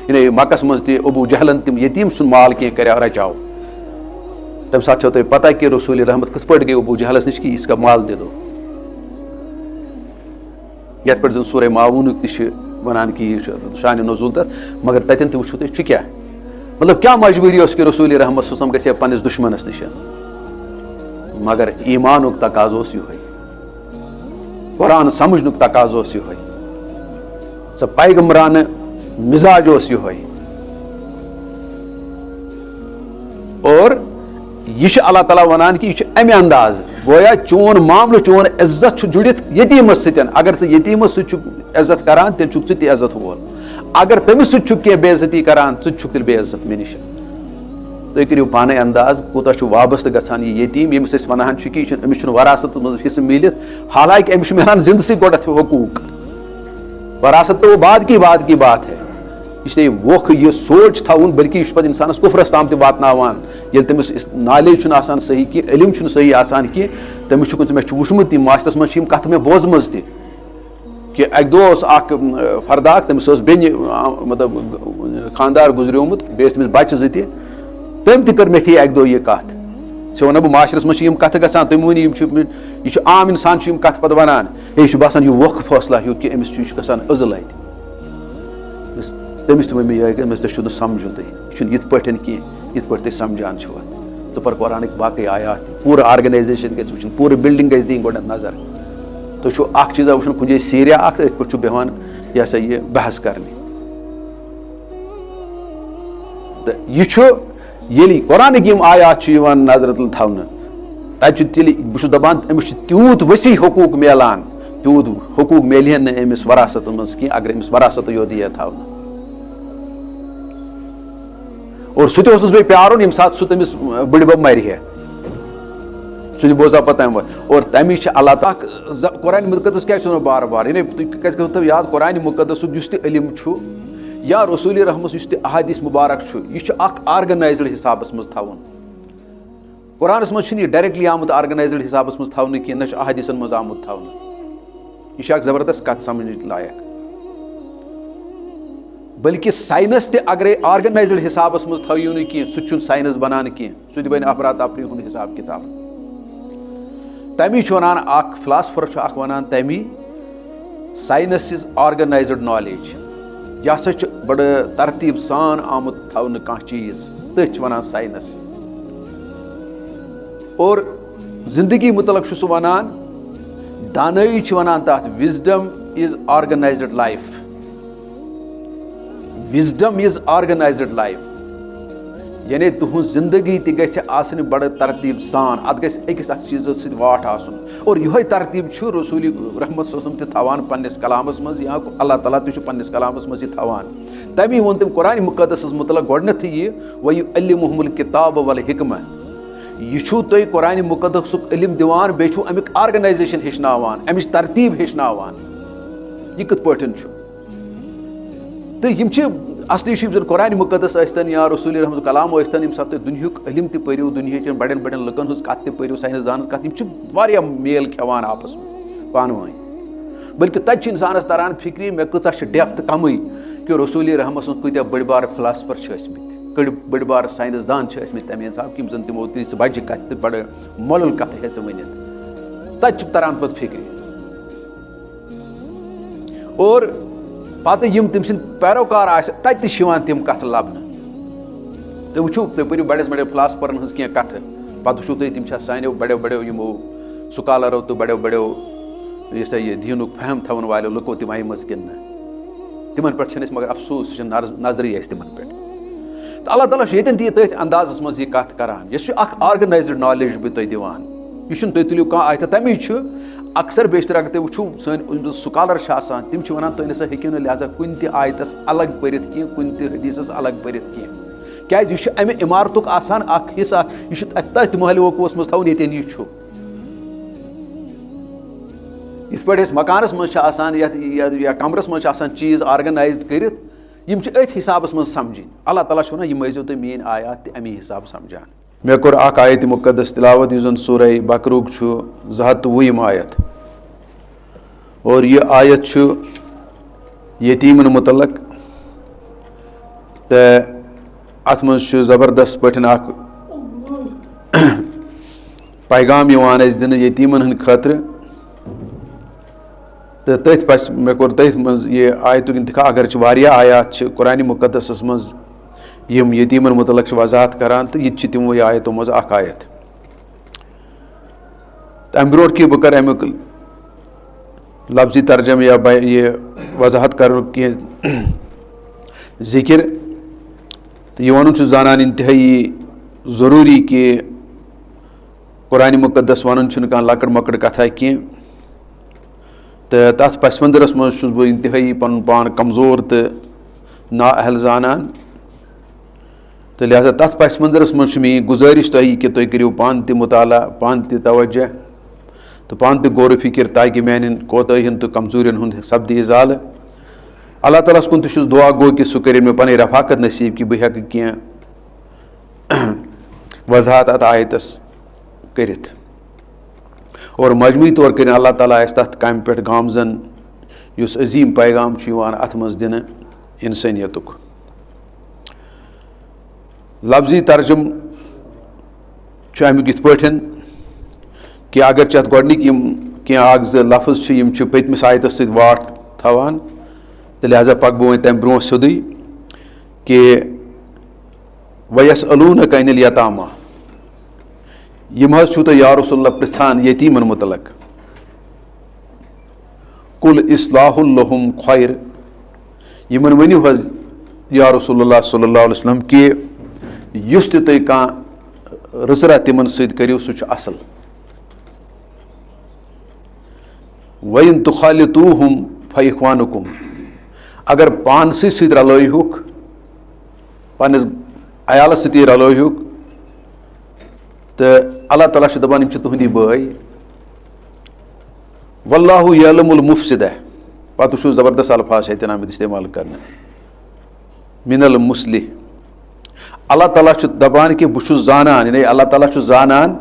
یعنی مکس مز تہ ابو جہلن تم یتیم سن مال کی کریا رچاو تم سات چھو تمہیں پتہ کہ رسول رحمت کت پٹ گئی ابو جہلس نش کہ اس کا مال دے دو یت پہ زن سورہ معاون تہ ونان کہ شان نزول تر مگر تتن تہ وچھو تھی کیا مطلب کیا مجبوری اس کہ رسول رحمت صلی اللہ علیہ وسلم گژھِ پنس دشمنس نش مگر ایمانک تقاضہ اس یہ قرآن سمجھنک تقاضہ اس یہ سہ پیغمبرانہ مزاج اس یہ اور یہ اللہ تعالیٰ ونان کہ یہ امہ انداز گویا چون معاملہ چون عزت جڑت یتیمس ستن اگر ژٕ یتیمس سۭتۍ چھُکھ عزت کران تیٚلہِ چھُکھ ژٕ تہِ عزت وول اگر تٔمِس سۭتۍ چھُکھ کینٛہہ بے عزتی کران ژٕ تہِ چھُکھ تیٚلہِ بے عزت مےٚ نِش تُہۍ کٔرِو پانے انداز کوٗتاہ چھُ وابستہٕ گژھان یہِ یتیٖم ییٚمِس أسۍ ونان چھِ کہِ أمِس چھُنہٕ وراثت منٛز حصہٕ میٖلِتھ حالانکہِ أمِس چھُ مِلان زندسٕے گۄڈنٮ۪تھ حقوٗق وراثت تو وہ بعد کی بات ہے اس لیے ووکھ یہ سوچ تھاؤن بلکہ یہ پتہ انسانس کفرس تام تہ واتناوان ییٚلہِ تٔمِس نالیج چھُنہٕ آسان صحیح کینٛہہ علم چھُنہٕ صحیح آسان کینٛہہ تٔمِس چھُ مےٚ چھُ وٕچھمُت تہِ معاشرس منٛز چھِ یِم کتھٕ مےٚ بوزمٕژ تہِ کہ اکہِ دۄہ اوس اکھ فرد اکھ تٔمِس ٲس بیٚنہِ مطلب خاندار گُزریومُت بیٚیہِ ٲسۍ تٔمِس بچہِ زٕ تہِ تٔمۍ تہِ کٔر مےٚ تھی اکہِ دۄہ یہِ کتھ ژےٚ وَنو بہٕ معاشرس منٛز چھِ یِم کتھٕ گژھان تُہۍ ؤنِو یہِ چھُ عام انسان چھُ یِم کتھٕ پتہٕ ونان یہِ چھُ باسان یہِ ووکھٕ فٲصلہ ہیوٗ کہِ أمِس چھُ گژھان أزٕل اَتہِ تٔمِس تہِ ووٚن مےٚ یِہوٚے أمِس تۄہہِ چھُو نہٕ سمجھُن تۄہہِ یہِ چھُنہٕ یِتھ پٲٹھۍ کینٛہہ یِتھ پٲٹھۍ تُہۍ سمجھان چھِو ژٕ پر قرآنٕکۍ باقٕے آیات پوٗرٕ آرگنایزیشن گژھِ وٕچھِنۍ پوٗرٕ بِلڈنگ گژھِ دِنۍ گۄڈنٮ۪تھ نظر تُہۍ چھُو اکھ چیٖزا وٕچھُن کُنہِ جایہِ سیٖریا اکھ أتھۍ پٲٹھۍ چھُ بیٚہوان یہِ ہسا یہِ بحث کرنہِ تہٕ یہِ چھُ ییٚلہِ قرآنٕکۍ یِم آیات چھِ یِوان نظرِ تل تھاونہٕ تتہِ چھُ تیٚلہِ بہٕ چھُس دپان أمِس چھُ تیوٗت ؤسیع حقوٗق میلان تیوٗت حقوٗق میلہِ ہن نہٕ أمِس وراثت منٛز کینٛہہ اگر أمِس وراثتٕے یوت یی تھاونہٕ اور سُہ تہِ اوسُس بیٚیہِ پیارُن ییٚمہِ ساتہٕ سُہ تٔمِس بٕڈِبب مرِ ہے سُہ تہِ بوزا پتہٕ تمہِ وقت اور تمی چھِ اللہ تعالیٰ قرآنِ مُقدس کیٛازِ چھُ ونان بار بار یعنی تُہۍ کیٛازِ کٔرِو یاد قرآنِ مُقدسُک یُس تہِ علم چھُ یا رسول رحمت یُس تہِ احادیث مُبارک چھُ یہِ چھُ اکھ آرگنایزٕڈ حسابس منٛز تھاوُن قرآنس منٛز چھُنہٕ یہِ ڈایریکٹلی آمُت آرگنایزٕڈ حسابس منٛز تھاونہٕ کینٛہہ نہ چھُ احادیثن منٛز آمُت تھاونہٕ یہِ چھِ اکھ زبردست کتھ سمجھنٕچ لایق بلکہ ساینس تہِ اگرے آرگنایزٕڈ حسابس منٛز تھٲیِو نہٕ کینٛہہ سُہ تہِ چھُنہٕ ساینس بنان کینٛہہ سُہ تہِ بنہِ افراتفری ہُنٛد حساب کِتاب تمی چھُ ونان اکھ فلاسفر چھُ اکھ ونان تمی ساینس از آرگنایزٕڈ نالیج یہِ ہسا چھُ بڑٕ ترتیٖب سان آمُت تھاونہٕ کانٛہہ چیٖز تٔتھۍ چھِ ونان ساینس اور زندگی متعلق چھُ سُہ ونان دانٲیی چھِ ونان تتھ وِزڈم از آرگنایزٕڈ لایف وِزڈم از آرگنایزٕڈ لایف یعنی تُہنٛز زندگی تہِ گژھِ آسٕنۍ بڑٕ ترتیٖب سان اتھ گژھِ أکِس اکھ چیٖزس سۭتۍ واٹھ آسُن اور یِہوٚے ترتیٖب چھُ رسول رحمت صلی اللہ علیہ وسلم تہِ تھاوان پننِس کلامس منٛز یا اللہ تعالیٰ تہِ چھُ پننِس کلامس منٛز یہِ تھاوان تمی ووٚن تٔمۍ قرآنِ مُقدسس مُتعلق گۄڈنیتھٕے یہِ وَیُعَلِّمُہُمُ الکِتاب والحکمہ یہ چھو تُہۍ قرآنِ مُقدسُک علم دِوان بیٚیہِ چھُو امیُک آرگنایزیشن ہیٚچھناوان امِچ ترتیٖب ہیٚچھناوان یہِ کِتھ پٲٹھۍ چھُ تہٕ یِم چھِ اصلی چھُ یِم زن قرآنِ مُقدس ٲسۍتن یا رسول رحمت کلام ٲسۍتن ییٚمہِ ساتہٕ تُہۍ دُنیہُک علم تہِ پٔرِو دُنہِچٮ۪ن بڑٮ۪ن بڑٮ۪ن لُکن ہٕنٛز کتھ تہِ پٔرِو ساینس دانن ہٕنٛز کتھ یِم چھِ واریاہ میل کھٮ۪وان آپس منٛز پانہٕ ؤنۍ بلکہِ تتہِ چھُ انسانس تران فکرِ مےٚ کۭژاہ چھِ ڈیپتھ کمٕے کہ رسول رحمت سٕنٛز کۭتیاہ بٔڑۍ بار فلاسفر چھِ ٲسۍمٕتۍ بٔڑۍ بار ساینس دان چھِ ٲسۍمٕتۍ تمہِ حساب یِم زن تِمو تِژھ بجہِ کتھِ تہٕ بڑٕ مۄلُل کتھٕ ہیژٕ ؤنِتھ تتہِ چھُ تران پتہٕ فکرِ اور پتہٕ یِم تٔمۍ سٕنٛدۍ پیروکار آسہِ تتہِ تہِ چھِ یِوان تِم کتھٕ لبنہٕ تُہۍ وٕچھِو تُہۍ پٔرِو بڑٮ۪ن بڑٮ۪ن فلاسفرن ہٕنٛز کینٛہہ کتھٕ پتہٕ وٕچھِو تُہۍ تِم چھا سانیو بڑٮ۪و بڑٮ۪و یِمو سُکالرو تہٕ بڑٮ۪و بڑٮ۪و یہِ سا یہِ دیٖنُک فہم تھاون والیو لُکو تِم آیمٕژ کِنہٕ نہ تِمن پٮ۪ٹھ چھِنہٕ أسۍ مگر افسوٗس سُہ چھِنہٕ نظرٕے اَسہِ تِمن پٮ۪ٹھ تہٕ اللہ تعالیٰ چھُ ییٚتٮ۪ن تہِ یہِ تٔتھۍ اندازس منٛز یہِ کتھ کران یہِ چھُ اکھ آرگنایزٕڈ نالیج بہٕ تۄہہِ دِوان یہِ چھُنہٕ تُہۍ تُلِو کانٛہہ آیتھا تمی چھُ اکثر بیشتر اگر تُہۍ وٕچھِو سٲنۍ سُکالر چھِ آسان تِم چھِ ونان تُہۍ نسا ہیٚکِو نہٕ لہٰذا کُنہِ تہِ آیتس الگ پٔرِتھ کینٛہہ کُنہِ تہِ حدیثس الگ پٔرِتھ کینٛہہ کیازِ یہِ چھُ امہِ عمارتُک آسان اکھ حصہٕ اکھ یہِ چھُ تٔتھۍ محلہِ وقوٗعس منٛز تھاوُن ییٚتٮ۪ن یہِ چھُ یِتھ پٲٹھۍ أسۍ مکانس منٛز چھِ آسان یا کمرس منٛز چھِ آسان چیٖز آرگنایز کٔرِتھ یِم چھِ أتھۍ حسابس منٛز سمجھِنۍ اللہ تعالیٰ چھُ ونان یِم ٲسۍزیو تُہۍ میٲنۍ آیات تہِ امی حساب سمجھان مےٚ کوٚر اکھ آیتِ مُقدس تِلاوت یُس زن سورہ بقرُک چھُ 220 آیت اور یہِ آیت چھُ یتیٖمن مُتعلق تو ات مز زبردست پٹھن اخ پیغام یوان اس دن یتیمن ہند خاطر تو تھی پس مے کور تھی مز یہ آیت انتخاب اگرچہ واریاہ آیات قرآن مقدسس مز یم یتیمن متعلق وضاحت کران تو یہ تمو آیتو مز اخ آیت ام برونٹ کہ بہ کر امیک لفظی ترجم یا یہ وضاحت کر کی ذکر تو یہ ون زانان انتہائی ضروری کہ قرآن مقدس ون کھانا لکٹ مکٹ کتھا کی تو تر پس منظرس مز بہ انتہائی پن پان کمزور تو نا اہل زانان تو لہذا تر پس منظرس مز میری گزارش تھی کہ تھی کرو پان تہ مطالعہ پان تہ توجہ تو پان تہ غور و فکر تاکہ میان کوتاہین تو کمزورین ہند سپدِ ازالہ اللہ تعالیٰ کن تہ دعا گو کہ سہ کر مے پن رفاقت نصیب کہ بہ ہیکہ کی وضاحت ات آیتس کرت اور مجموعی طور کر اللہ تعالیٰ اس تر کم پہ گامزن اس عظیم پیغام ات مز دن انسانیت لفظی ترجم امیک یت پٲٹھۍ کہ اگرچہ ات گۄڈنِکۍ یم کینٛہہ اکھ زٕ لفظ چھِ پٔتمِس آیتس سۭتۍ واٹھ تھاوان تو لہذا پک بہٕ وۄنۍ تمہِ برونٛٹھ سیوٚدُے کہ وَیَسْأَلُونَکَ عَنِ الْیَتَامَى یم حظ چھُو تُہۍ یا رسول اللہ پرژھان یتیمن متعلق قُلْ إِصْلَاحٌ لَهُمْ خَيْرٌ یمن ؤنِو حظ یا رسول اللہ صلی اللہ علیہ وسلم کہ یُس تہِ تُہۍ کانٛہہ رٕژرا تِمن سۭتۍ کٔرِو سُہ چھُ اصل وَإِن تُخَالِطُوهُم فَإِخْوَانُكُم اگر پانسٕے سۭتۍ رلٲیہُکھ پننس عیالس سۭتی رلٲیہُکھ تہٕ اللہ تعالیٰ چھُ دپان یِم چھِ تُہنٛدی بٲے واللہ یعلم المفسدہ پتہٕ وٕچھو زبردست الفاظ چھِ اتٮ۪ن آمٕتۍ استعمال کرنہٕ من المصلح اللہ تعالیٰ چھُ دپان کہ بہٕ چھُس زانان یعنی اللہ تعالیٰ چھُ زانان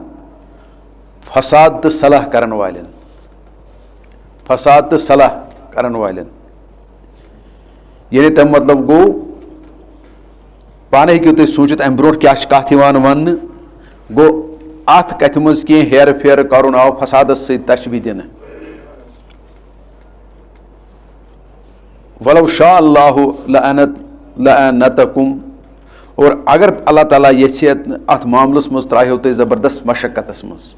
فساد تہٕ صلاح کرن والٮ۪ن فساد تہٕ صلاح کرن والٮ۪ن یعنی تم مطلب گو پانے ہیٚکِو تُہۍ سوٗنٛچِتھ امہِ برونٛٹھ کیٛاہ چھِ کتھ یِوان وننہٕ گو اتھ کتھِ منٛز کینٛہہ ہیرٕ پھیرٕ کرُن آو فسادس سۭتۍ تشبیہ دِنہٕ ولو شاء اللہ لأعنتکم اور اگر اللہ تعالیٰ یژھِ اتھ معاملس منٛز ترٛایہو تُہۍ زبردست مشقتس منٛز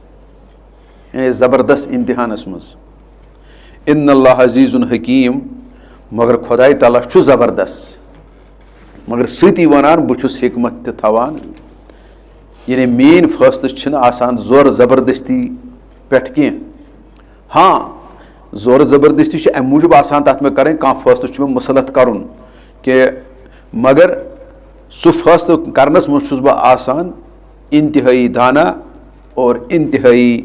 یعنی زبردست امتحانس منٛز ان اللہ عزیز حکیم مگر خداے تعالیٰ چھُ زبردست مگر سۭتی ونان بہٕ چھُس حکمت تہِ تھاوان یعنی میٲنۍ فٲصلہٕ چھِنہٕ آسان زورٕ زبردستی پٮ۪ٹھ کینٛہہ ہاں زورٕ زبردستی چھِ امہِ موٗجوٗب آسان تتھ مےٚ کرٕنۍ کانٛہہ فٲصلہٕ چھُ مےٚ مُسلط کرُن کہ مگر سُہ فٲصلہٕ کرنس منٛز چھُس بہٕ آسان انتہٲیی دانا اور انتہٲیی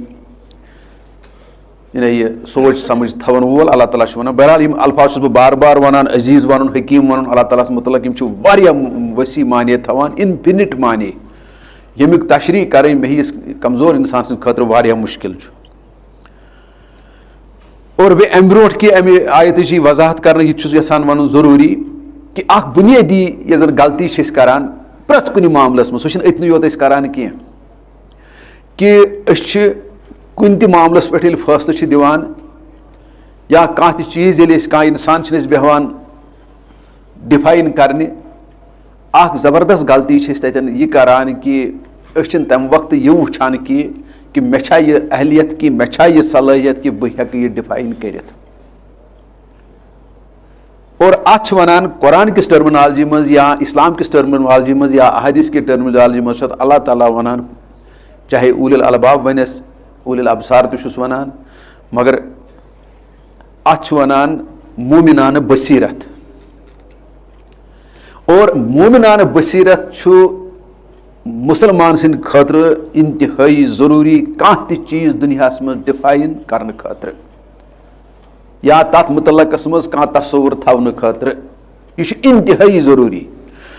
یعنی یہ سوچ سمجھ تھاون وول اللہ تعالیٰ چھُ ونان بہرحال یم الفاظ چھُس بہٕ بار بار ونان عزیز ونُن حکیم ونُن اللہ تعالیٰ ہس متعلق یم چھِ واریاہ وسیع معنی تھاوان انفِنٹ معنی ییٚمیُک تشریح کرٕنۍ مےٚ ہِوِس کمزور انسان سٕنٛدِ خٲطرٕ واریاہ مشکل چھُ اور بیٚیہِ امہِ برونٛٹھ کہِ امہِ آیتٕچ وضاحت کرنہٕ یہِ تہِ چھُس یژھان ونُن ضروٗری کہ اکھ بُنیٲدی یۄس زن غلطی چھِ أسۍ کران پرٛٮ۪تھ کُنہِ معاملس منٛز سُہ چھُنہٕ أتنٕے یوت أسۍ کران کینٛہہ کہ أسۍ چھِ کُنہِ تہِ معاملس پٮ۪ٹھ ییٚلہِ فٲصلہٕ چھِ دِوان یا کانٛہہ تہِ چیٖز ییٚلہِ أسۍ کانٛہہ انسان چھِنہٕ أسۍ بیٚہوان ڈِفاین کرنہِ اکھ زبردست غلطی چھِ أسۍ تتٮ۪ن یہِ کران کہ أسۍ چھِنہٕ تمہِ وقتہٕ یہِ وٕچھان کہ مےٚ چھا یہِ اہلیت کہ مےٚ چھا یہِ صلٲحیت کہ بہٕ ہٮ۪کہٕ یہِ ڈِفاین کٔرِتھ اور اتھ چھِ ونان قرآن کِس ٹرمنالجی منٛز یا اسلام کِس ٹرمنالجی منٛز یا احادیث کِس ٹرمنالجی منٛز چھُ اللہ تعالیٰ ونان چاہے اوٗلِ الالباب ونٮ۪س اوٗلِ الابصار تہِ چھُس ونان مگر اتھ چھِ ونان مومنانہ بصیرت اور مومنانہ بصیرت چھُ مسلمان سٕنٛدِ خٲطرٕ انتہٲیی ضروٗری کانٛہہ تہِ چیٖز دُنیاہس منٛز ڈِفاین کرنہٕ خٲطرٕ یا تتھ متعلقس منٛز کانٛہہ تصوُر تھاونہٕ خٲطرٕ یہِ چھُ انتہٲیی ضروٗری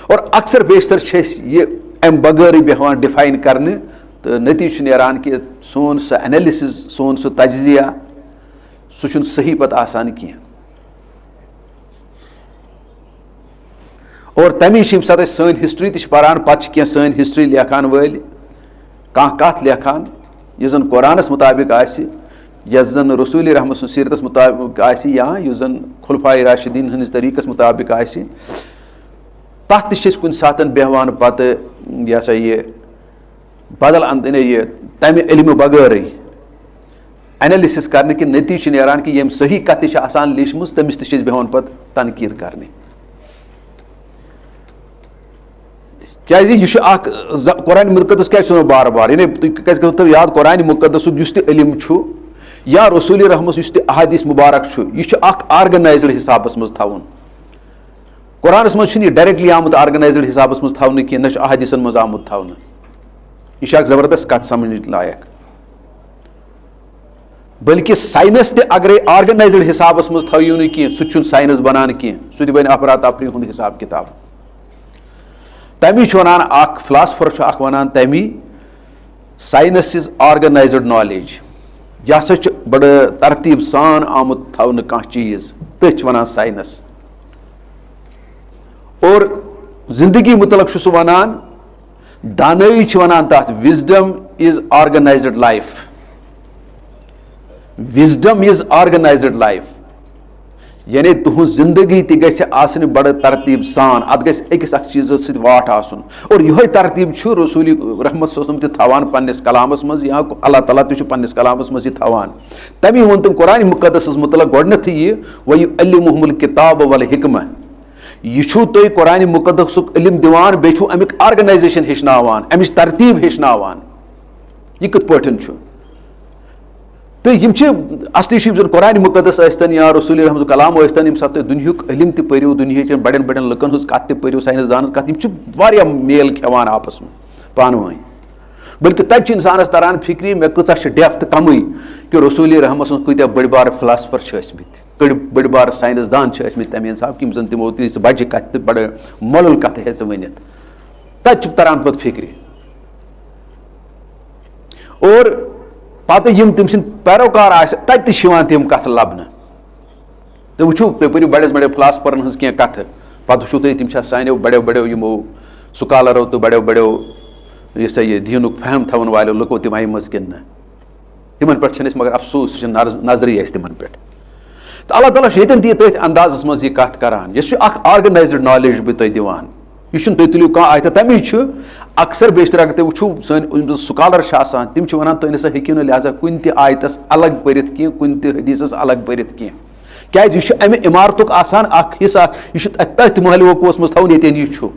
اور اکثر بیشتر چھِ أسۍ یہِ امہِ بغٲرٕے بیٚہوان ڈِفاین کرنہِ تہٕ نٔتیٖجہٕ چھُ نیران کہ سون سُہ اینلسز سون سُہ تجزیہ سُہ چھُنہٕ صحیح پتہٕ آسان کینٛہہ اور تمی سات سن ہسٹری تہ پران پتہ سن ہسٹری لیکھان ول کت لیکھان یس زن قرآنس مطابق آسہ یس زن رسول رحمت سن سیرتس مطابق آسہ یا یس زن خلفائے راشدین ہندس طریقس مطابق آسہ تتھ تہ کن سات بیہوان پتہ یہ سا یہ بدل یہ تمہ علم بغیر اینلسس کرنے کہ نتیجہ نیران کہ یم صحیح کت آسان لیچم تمس تہ بیہوان پتہ تنقید کرنے یہ قرآن مقدس کیا بار بار یعنی تھی یاد قرآن مقدس اس تہ علم یا رسول رحمت اس تہ احادیث مبارک یہ آرگنائزڈ حسابس مز تھاون قرآنس مز یہ ڈائریکٹلی آمت آرگنائزڈ حسابس مز تھاونہ کی نہ احادیثن مز آمت تھاونہ یہ زبردست کت سمجھ لائق بلکہ سائنس تہ اگر آرگنائزڈ حسابس مز تھو کی سہ سائنس بنان کی سہ بن افراتفری ہند حساب کتاب تمی ونان اخ فلاسفر ونان تمی سائنس از آرگنائزڈ نالیج یہ سا بڑ ترتیب سان آمت تھونہ کانٛہہ چیز تٔتھۍ ونان سائنس اور زندگی متعلق سہ ونان دانائی ونان تحت wisdom is organised life wisdom is organised life یعنی تہذ زندگی تہ گژھِ آسنہِ بڑ ترتیب سان ات گژھِ أکِس اکھ چیزس سۭتۍ واٹھ آسُن اور یہے ترتیب چھُ رسول رحمت صلی اللہ علیہ وسلم تہِ تھاوان پننس کلامس منٛز یا اللہ تعالیٰ تہِ چھُ پننس کلامس منٛز یہِ تھاوان تمی ووٚن تٔمۍ قرآن مقدسس متعلق گۄڈنیتھٕے یہِ وَیُعَلِّمُہُمُ الکِتاب والحکمہ یہ چھُو تۄہہِ قرآن مقدسُک علم دِوان بیٚیہِ چھُو امیُک آرگنائزیشن ہیٚچھناوان امِچ ترتیب ہیٚچھناوان یہِ کِتھ پٲٹھۍ چھُ تو یم اصلی زن قرآن مقدس ٲسۍتن یا رسول رحمت کلام ٲسۍتن یم ساتہٕ تُہۍ دُنیہُک علم تہِ پٔرِو دُنیہٕچن بڑٮ۪ن بڑٮ۪ن لُکن ہٕنٛز کتھ تہِ پٔرِو ساینس دانن کتھ یم چھِ واریاہ میل کھٮ۪وان آپس منٛز پانہٕ ؤنۍ بلکہ تتہِ چھُ انسانس تران فکری مےٚ کۭژاہ چھِ ڈیپتھ کمٕے کہ رسول رحمت سٕنٛز کۭتیاہ بٔڑۍ بارٕ فلاسفر چھِ ٲسۍمٕتۍ بٔڑۍ بارٕ ساینس دان چھِ ٲسۍمٕتۍ تمہِ حساب کہ یم زن تمو تیٖژ بجہِ کتھِ تہٕ بڑٕ مۄلُل کتھٕ ہیژٕ ؤنِتھ تتہِ چھُ تران پتہٕ فکرِ اور پتہ یم تم سن پیروکار تتہِ چھِ یِوان تِم کتھٕ لبنہٕ تُہۍ وٕچھِو تُہۍ پٔرِو بڑٮ۪و بڑٮ۪و فلاسفرن ہٕنٛز کینٛہہ کتھٕ پتہٕ وٕچھِو تُہۍ تِم چھا سانیو بڑٮ۪و بڑٮ۪و یِمو سکالرو تہٕ بڑٮ۪و بڑٮ۪و یہِ سا یہِ دیٖنُک فہم تھاون والیو لُکو تِم آیہِ منٛز کِنہٕ نہ تِمن پٮ۪ٹھ چھِنہٕ أسۍ مگر افسوس یہِ چھِ نظرٕے اَسہِ تِمن پٮ۪ٹھ تہٕ اللہ تعالیٰ چھُ ییٚتٮ۪ن تہِ تٔتھۍ اندازس منٛز یہِ کتھ کران یہِ چھُ اکھ آرگنایزڈ نالیج بہٕ تۄہہِ دِوان یہ تُہۍ تُلِو کانٛہہ آیتھا تمی اکثر بیشتر اگر تُہۍ وٕچھِو سٲنۍ سکالر چھِ آسان تِم چھِ ونان تُہۍ نسا ہیٚکِو نہٕ لہذا کُنہِ تہِ آیتس الگ پٔرِتھ کینٛہہ کُنہِ تہِ حدیثس الگ پٔرِتھ کینٛہہ کیازِ یہِ چھُ امہِ عمارتُک آسان اکھ حصہٕ یہِ چھُ تٔتھۍ محلہِ وقوٗعس منٛز تھاوُن ییٚتٮ۪ن یہِ چھُ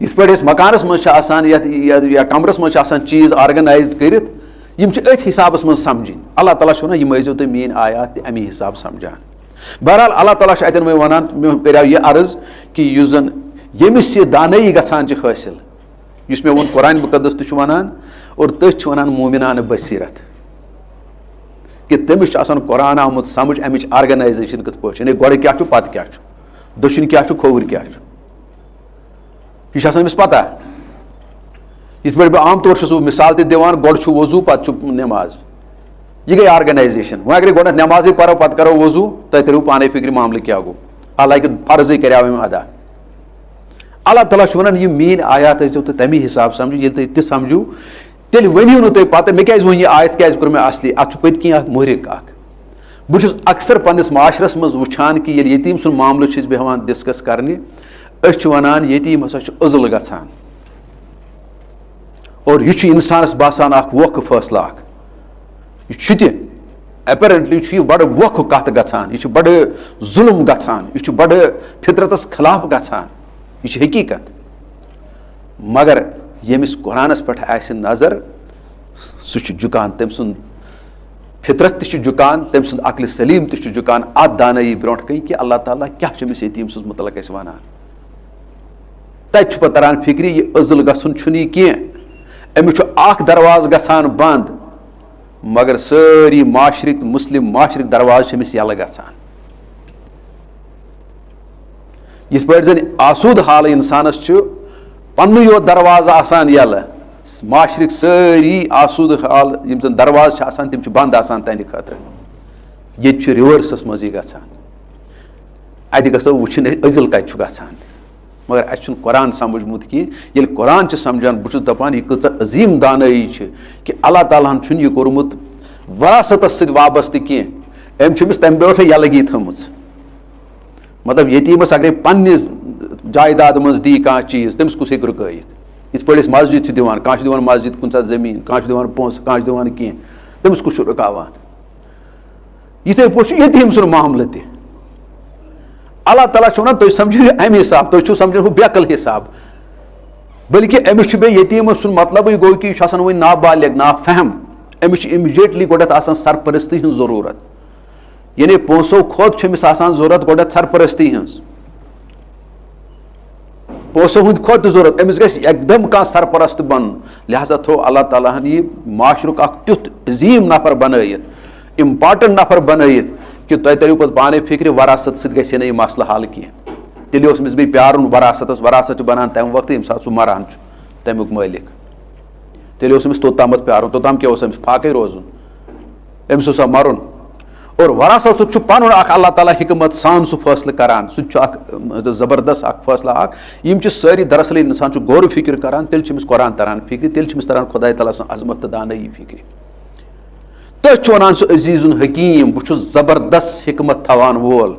یِتھ پٲٹھۍ أسۍ مکانس منٛز چھِ آسان یا کمرس منٛز چھِ آسان چیٖز آرگنایزڈ کٔرِتھ یِم چھِ أتھۍ حسابس منٛز سمجھِنۍ اللہ تعالیٰ چھُ ونان یِم ٲسۍزیو تُہۍ میٲنۍ آیات تہِ امی حساب سمجھان بہرحال اللہ تعالیٰ چھُ اتٮ۪ن وۄنۍ ونان مےٚ کریو یہِ عرض کہ یُس زن ییٚمِس یہِ دانٲیی گژھان چھِ حٲصِل یُس مےٚ ووٚن قرآن مقدس تہِ چھُ ونان اور تٔتھۍ چھِ ونان مومنانہٕ بصیرت کہ تٔمِس چھُ آسان قرآن آمُت سمجھ امِچ آرگنایزیشن کِتھ پٲٹھۍ یعنی گۄڈٕ کیاہ چھُ پتہٕ کیاہ چھُ دٔچھُن کیاہ چھُ کھووُر کیاہ چھُ یہِ چھُ آسان أمِس پتہ یِتھ پٲٹھۍ بہٕ عام طور چھُس بہٕ مثال تہِ دِوان گۄڈٕ چھُ وضوٗ پتہٕ چھُ نٮ۪ماز یہ گئی آرگنائزیشن وۄنۍ اگرے گۄڈنیتھ نٮ۪مازٕے پرو پتہٕ کرو وضوٗ تۄہہِ تٔرِو پانے فکرِ معاملہٕ کیاہ گوٚو حالانکہِ فرضٕے کریو أمۍ ادا اللہ تعالیٰ چھُ ونان یِم میٲنۍ آیات ٲسۍزیو تُہۍ تمی حساب سمجھِو ییٚلہِ تُہۍ تہِ سمجھِو تیٚلہِ ؤنِو نہٕ تُہۍ پتہٕ مےٚ کیازِ ووٚن یہِ آیت کیازِ کوٚر مےٚ اصلی اتھ چھُ پٔتۍ کِنۍ اکھ محرِک اکھ بہٕ چھُس اکثر پننس معاشرس منٛز وٕچھان کہ ییٚلہِ یتیٖم سُنٛد معاملہٕ چھِ أسۍ بیٚہوان ڈسکس کرنہِ أسۍ چھِ ونان یتیٖم ہسا چھُ عُزل گژھان اور یہِ چھُ انسانس باسان اکھ ووکھٕ فٲصلہٕ اکھ یہِ چھُ تہِ ایپیرنٹلی چھُ یہِ بڑٕ ووکھٕ کتھ گژھان یہِ چھُ بڑٕ ظُلم گژھان یہِ چھُ بڑٕ فطرتس خلاف گژھان یہِ چھِ حقیٖقت مگر ییٚمِس قرآنس پٮ۪ٹھ آسہِ نظر سُہ چھُ جُکان تٔمۍ سُنٛد فطرت تہِ چھُ جُکان تٔمۍ سُنٛد عقلہِ سلیٖم تہِ چھُ جُکان اتھ دانٲیی برونٛٹھ کَنۍ کہِ اللہ تعالیٰ کیاہ چھُ أمِس یتیٖم سٕنٛز مُتعلق اَسہِ ونان تتہِ چھُ پتہٕ تران فکرِ یہِ عُزل گژھُن چھُنہٕ یہِ کینٛہہ أمِس چھُ اکھ دروازٕ گژھان بنٛد مگر سٲری معاشرٕکۍ مُسلِم معاشرٕکۍ دروازٕ چھِ أمِس یَلہٕ گژھان یِتھ پٲٹھۍ زن آسوٗد حالہٕ انسانس چھُ پننُے یوت دروازٕ آسان یَلہٕ معاشرٕکۍ سٲری آسوٗدٕ حال یِم زن دروازٕ چھِ آسان تِم چھِ بنٛد آسان تہنٛدِ خٲطرٕ ییٚتہِ چھُ رِوٲرسس منٛز یہِ گژھان اتہ گژھو وچھن عزل کتہ چھُ گژھان مگر اَسہِ چھُنہٕ قرآن سمجھمُت کینٛہہ ییٚلہِ قرآن چھُ سمجھان بہٕ چھُس دپان یہِ کۭژاہ عظیٖم دانٲیی چھِ کہ اللہ تعالیٰ ہن چھُنہٕ یہِ کوٚرمُت وراثتس سۭتۍ وابستہٕ کینٛہہ أمۍ چھِ أمِس تمہِ برونٛٹھٕے یلگی تھٲمٕژ مطلب یتیٖمس اگرے پننِس جایداد منٛز دی کانٛہہ چیٖز تٔمِس کُس ہیٚکہِ رُکٲیِتھ یِتھ پٲٹھۍ أسۍ مسجد چھِ دِوان کانٛہہ چھُ دِوان مسجد کُنہِ ساتہٕ زٔمیٖن کانٛہہ چھُ دِوان پونٛسہٕ کانٛہہ چھُ دِوان کینٛہہ تٔمِس کُس چھُ رُکاوان یِتھٕے پٲٹھۍ چھُ یتیٖم سُنٛد معاملہٕ تہِ اللہ تعالیٰ چھُ وَنان تُہۍ سمجھِو یہِ اَمہِ حساب تُہۍ چھِو سمجھان ہُہ بیقل حساب بٔلکہِ أمِس چھُ بیٚیہِ یتیٖمس سُنٛد مطلبٕے گوٚو کہِ یہِ چھُ آسان وۄنۍ نابالغ نافہم أمِس چھِ اِمِجیٹلی گۄڈنٮ۪تھ آسان سرپرستی ہٕنٛز ضروٗرت یعنی پونٛسو کھۄتہٕ چھِ أمِس آسان ضوٚرتھ گۄڈنٮ۪تھ سرپرستی ہٕنٛز پونٛسو ہٕنٛدۍ کھۄتہٕ تہِ ضوٚرتھ أمِس گژھِ یکدم کانٛہہ سرپرست بنُن لہٰذا تھوٚو اللہ تعالیٰ ہن یہِ معاشرُک اکھ تیُتھ عظیٖم نفر بنٲیِتھ اِمپاٹنٹ نفر بنٲیِتھ کہ تۄہہِ تریو پتہٕ پانے فکرِ وراثت سۭتۍ گژھِ ہے نہٕ یہِ مسلہٕ حل کینٛہہ تیٚلہِ اوس أمِس بیٚیہِ پیارُن وراثتس وراثت چھُ بنان تمہِ وقتہٕ ییٚمہِ ساتہٕ سُہ مران چھُ تمیُک مٲلِک تیٚلہِ اوس أمِس توٚتامتھ پیارُن توٚتام کیٛاہ اوس أمِس فاقے روزُن أمِس اوسا مرُن اور وراثتُک چھُ پنُن اکھ اللہ تعالیٰ حکمت سان سُہ فٲصلہٕ کران سُہ تہِ چھُ اکھ زبردست اکھ فٲصلہٕ اکھ یِم چھِ سٲری دراصل ییٚلہِ اِنسان چھُ غورٕ فِکر کران تیٚلہِ چھُ أمِس قرآن تران فِکرِ تیٚلہِ چھُ أمِس تران خۄداے تعالیٰ سٕنٛز عظمت تہٕ دانٲیی فِکرِ تٔتھۍ چھُ وَنان سُہ عزیٖزُن حکیٖم بہٕ چھُس زبردست حکمت تھاوان وول